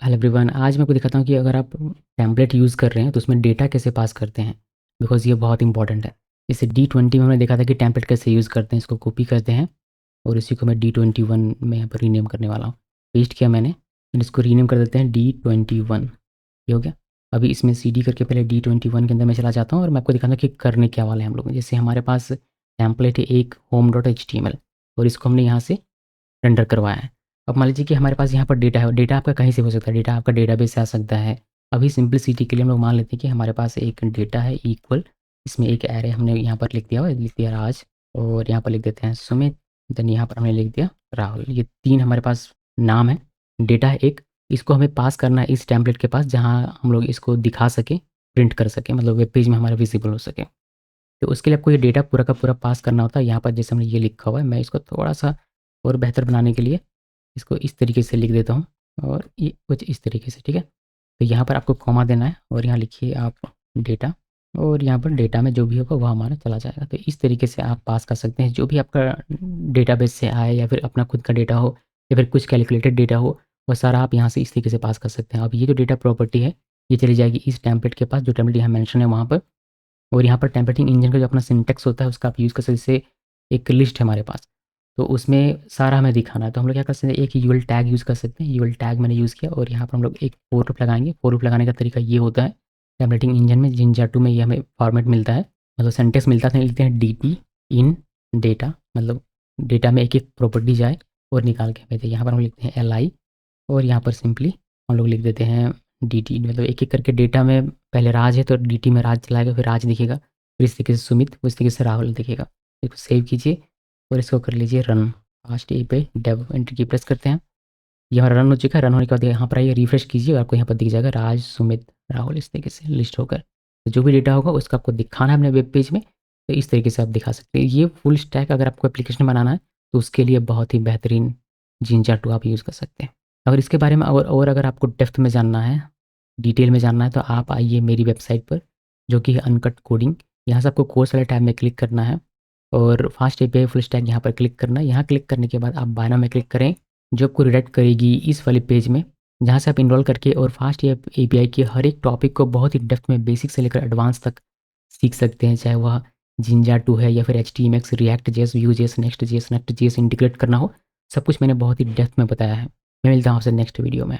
Hello everyone, आज मैं आपको दिखाता हूँ कि अगर आप टेम्पलेट यूज़ कर रहे हैं तो उसमें डेटा कैसे पास करते हैं। बिकॉज़ ये बहुत इंपॉर्टेंट है। जैसे D20 में हमने देखा था कि टेम्पलेट कैसे यूज़ करते हैं, इसको कॉपी करते हैं और इसी को मैं D21 में यहाँ पर रीनेम करने वाला हूँ। पेस्ट किया मैंने, फिर इसको रीनेम कर देते हैं D21। ये हो गया। अभी इसमें CD करके पहले D21 के अंदर मैं चला जाता हूँ और मैं आपको दिखाता हूँ कि करने क्या वाले हैं हम लोग। जैसे हमारे पास टेम्पलेट है एक home.html और इसको हमने यहाँ से रेंडर करवाया है। अब मान लीजिए कि हमारे पास यहाँ पर डेटा है और डेटा आपका कहीं से हो सकता है, डेटा आपका डेटाबेस से आ सकता है। अभी सिंपलिसिटी के लिए हम लोग मान लेते हैं कि हमारे पास एक डेटा है इक्वल, इसमें एक एरे हमने यहाँ पर लिख दिया हुआ है, लिख दिया राज और यहाँ पर लिख देते हैं सुमित, देन यहाँ पर हमने लिख दिया राहुल। ये 3 हमारे पास नाम है, डेटा है एक। इसको हमें पास करना है इस टेम्पलेट के पास जहाँ हम लोग इसको दिखा सकें, प्रिंट कर सकें, मतलब वेब पेज में हमारा विज़िबल हो सके। तो उसके लिए आपको ये डेटा पूरा का पूरा पास करना होता है। यहाँ पर जैसे हमने ये लिखा हुआ है, मैं इसको थोड़ा-सा और बेहतर बनाने के लिए इसको इस तरीके से लिख देता हूँ और ये कुछ इस तरीके से, ठीक है। तो यहाँ पर आपको कॉमा देना है और यहाँ लिखिए आप डेटा और यहाँ पर डेटा में जो भी होगा वो हमारा चला जाएगा। तो इस तरीके से आप पास कर सकते हैं जो भी आपका डेटाबेस से आए या फिर अपना खुद का डेटा हो या फिर कुछ कैलकुलेटेड डेटा हो, वो सारा आप यहाँ से इस तरीके से पास कर सकते हैं। अब ये जो डेटा प्रॉपर्टी है ये चली जाएगी इस टेम्पलेट के पास, जो टेम्पलेट यहाँ मेंशन है वहाँ पर। और यहाँ पर टेम्पलेटिंग इंजन का जो अपना सिंटेक्स होता है उसका आप यूज़ कर सकते हैं। जैसे एक लिस्ट है हमारे पास, तो उसमें सारा हमें दिखाना है, तो हम लोग क्या कर सकते हैं, एक यूएल टैग यूज़ कर सकते हैं। यूएल टैग मैंने यूज़ किया और यहाँ पर हम लोग एक फॉर लूप लगाएंगे। फॉर लूप लगाने का तरीका ये होता है, टेम्पलेटिंग इंजन में जिंजा 2 में ये हमें फॉर्मेट मिलता है, मतलब सिंटेक्स मिलता है। लिखते हैं dt इन डेटा, मतलब डेटा में एक एक प्रॉपर्टी जाए और निकाल के भेजे। यहाँ पर हम लिखते हैं li और यहाँ पर सिंपली हम लोग लिख देते हैं dt, मतलब एक एक करके डेटा में पहले राज है तो dt में राज चलाएगा, फिर राज दिखेगा, फिर इस तरीके से सुमित, उस तरीके से राहुल दिखेगा। इसको सेव कीजिए और इसको कर लीजिए रन। फास्ट ए पे डेव एंटर की प्रेस करते हैं। ये हमारा रन हो चुका है। रन होने के बाद यहाँ पर आइए रिफ्रेश कीजिए और आपको यहाँ पर दिख जाएगा राज सुमित राहुल इस तरीके से लिस्ट होकर। तो जो भी डेटा होगा उसका आपको दिखाना है अपने वेब पेज में, तो इस तरीके से आप दिखा सकते हैं। ये फुल स्टैक अगर आपको एप्लीकेशन बनाना है तो उसके लिए बहुत ही बेहतरीन जिंजा 2 आप यूज़ कर सकते हैं। अगर इसके बारे में और अगर आपको डेप्थ में जानना है, डिटेल में जानना है, तो आप आइए मेरी वेबसाइट पर जो कि है अनकट कोडिंग। यहाँ से आपको कोर्स वाले टैब में क्लिक करना है और फास्ट एपीआई फुल स्टैक यहाँ पर क्लिक करना है। यहाँ क्लिक करने के बाद आप बायनो में क्लिक करें, जो आपको रिडायरेक्ट करेगी इस वाले पेज में, जहाँ से आप इनरोल करके और फास्ट एपीआई के हर एक टॉपिक को बहुत ही डेप्थ में बेसिक से लेकर एडवांस तक सीख सकते हैं। चाहे वह जिंजा 2 है या फिर HTMX, react JS, Vue JS, next JS, next JS integrate करना हो, सब कुछ मैंने बहुत ही डेप्थ में बताया है। मैं मिलता हूँ आपसे नेक्स्ट वीडियो में।